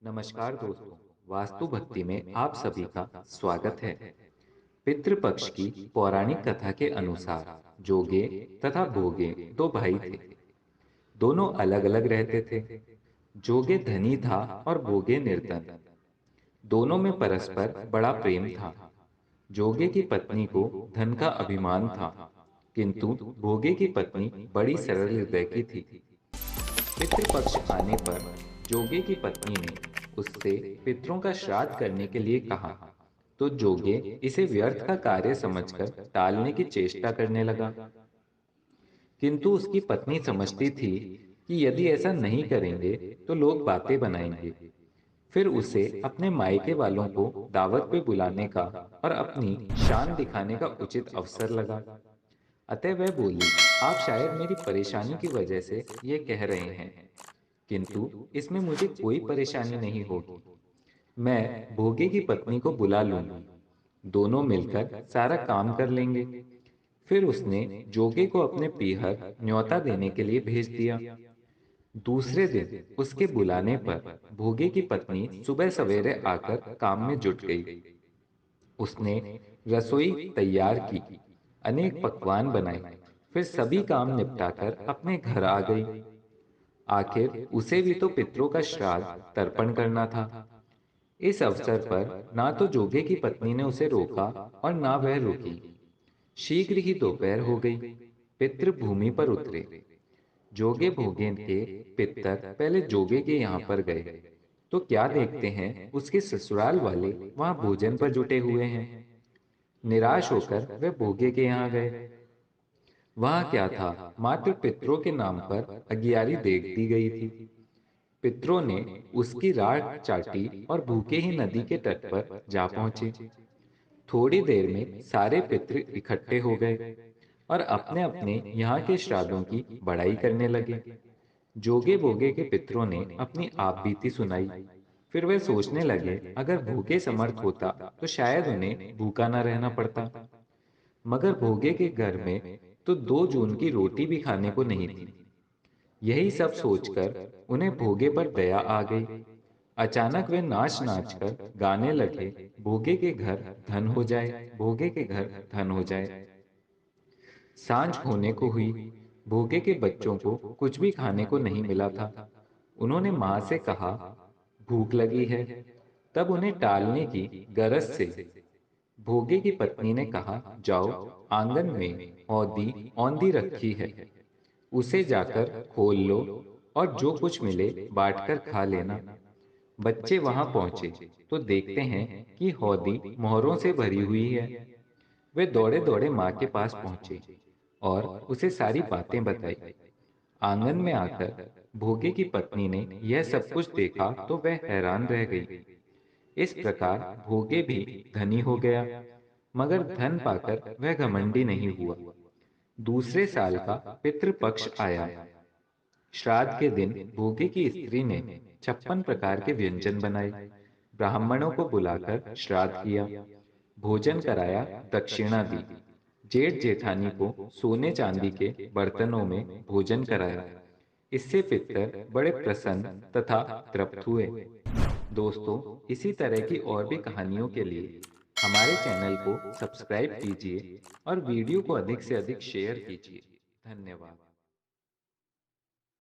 नमस्कार दोस्तों। वास्तु भक्ति में आप सभी का स्वागत है। पितृपक्ष की पौराणिक कथा के अनुसार जोगे तथा भोगे दो भाई थे। दोनों अलग अलग रहते थे। जोगे धनी था और भोगे निर्धन। दोनों में परस्पर बड़ा प्रेम था। जोगे की पत्नी को धन का अभिमान था, किंतु भोगे की पत्नी बड़ी सरल हृदय की थी। पितृपक्ष आने पर जोगे की पत्नी ने उससे पितरों का श्राद्ध करने के लिए कहा, तो जोगे इसे व्यर्थ का कार्य समझकर टालने की चेष्टा करने लगा। किंतु उसकी पत्नी समझती थी कि यदि ऐसा नहीं करेंगे तो लोग बातें बनाएंगे। फिर उसे अपने मायके वालों को दावत पे बुलाने का और अपनी शान दिखाने का उचित अवसर लगा। अतः वह बोली, आप शायद मेरी परेशानी की वजह से ये कह रहे हैं, किंतु इसमें मुझे कोई परेशानी नहीं होगी। मैं भोगे की पत्नी को बुला लूंगी, दोनों मिलकर सारा काम कर लेंगे। फिर उसने जोगे को अपने पीहर न्योता देने के लिए भेज दिया। दूसरे दिन उसके बुलाने पर भोगे की पत्नी सुबह सवेरे आकर काम में जुट गई। उसने रसोई तैयार की, अनेक पकवान बनाए, फिर सभी काम निपटाकर अपने घर आ गई। आखिर उसे भी तो पितरों का श्राद्ध तर्पण करना था। इस अवसर पर ना तो जोगे की पत्नी ने उसे रोका और ना वह रुकी। शीघ्र ही दोपहर हो गई। पितृ भूमि पर उतरे। जोगे भोगे के पितर पहले जोगे के यहाँ पर गए, तो क्या देखते हैं उसके ससुराल वाले वहां भोजन पर जुटे हुए हैं। निराश होकर वे भोगे के यहाँ गए। वहां क्या था, मात्र पितरों के नाम पर अगियारी देख दी गई थी। पितरों ने उसकी राख चाटी और भूखे ही नदी के तट पर जा पहुंचे। थोड़ी देर में सारे पितृ इकट्ठे हो गए और अपने अपने यहाँ के श्राद्धों की बड़ाई करने लगे। जोगे भोगे के पितरों ने अपनी आप बीती सुनाई। फिर वे सोचने लगे, अगर भोगे समर्थ होता तो शायद उन्हें भूखा न रहना पड़ता। मगर भोगे के घर में तो 2 जून की रोटी भी खाने को नहीं थी। यही सब सोचकर उन्हें भोगे पर दया आ गई। अचानक वे नाच नाच कर गाने लगे, भोगे के घर धन हो जाए, भोगे के घर धन हो जाए। सांझ होने को हुई। भोगे के बच्चों को कुछ भी खाने को नहीं मिला था। उन्होंने मां से कहा, भूख लगी है। तब उन्हें टालने की गरज से भोगे की पत्नी ने कहा, जाओ, आंगन में हौदी औंधी रखी है, उसे जाकर खोल लो और जो कुछ मिले बांटकर खा लेना। बच्चे वहां पहुंचे तो देखते हैं कि हौदी मोहरों से भरी हुई है। वे दौड़े दौड़े मां के पास पहुंचे और उसे सारी बातें बताई। आंगन में आकर भोगे की पत्नी ने यह सब कुछ देखा तो वह हैरान रह गई। इस प्रकार भोगे भी धनी हो गया, मगर धन पाकर वह घमंडी नहीं हुआ। दूसरे साल का पितृपक्ष आया। श्राद्ध के दिन भोगे की स्त्री ने 56 प्रकार के व्यंजन बनाए। ब्राह्मणों को बुलाकर श्राद्ध किया, भोजन कराया, दक्षिणा दी। जेठ जेठानी को सोने चांदी के बर्तनों में भोजन कराया। इससे पितर बड़े प्रसन्न तथा तृप्त हुए। दोस्तों, इसी तरह की और भी कहानियों के लिए हमारे चैनल को सब्सक्राइब कीजिए और वीडियो को अधिक से अधिक शेयर कीजिए। धन्यवाद।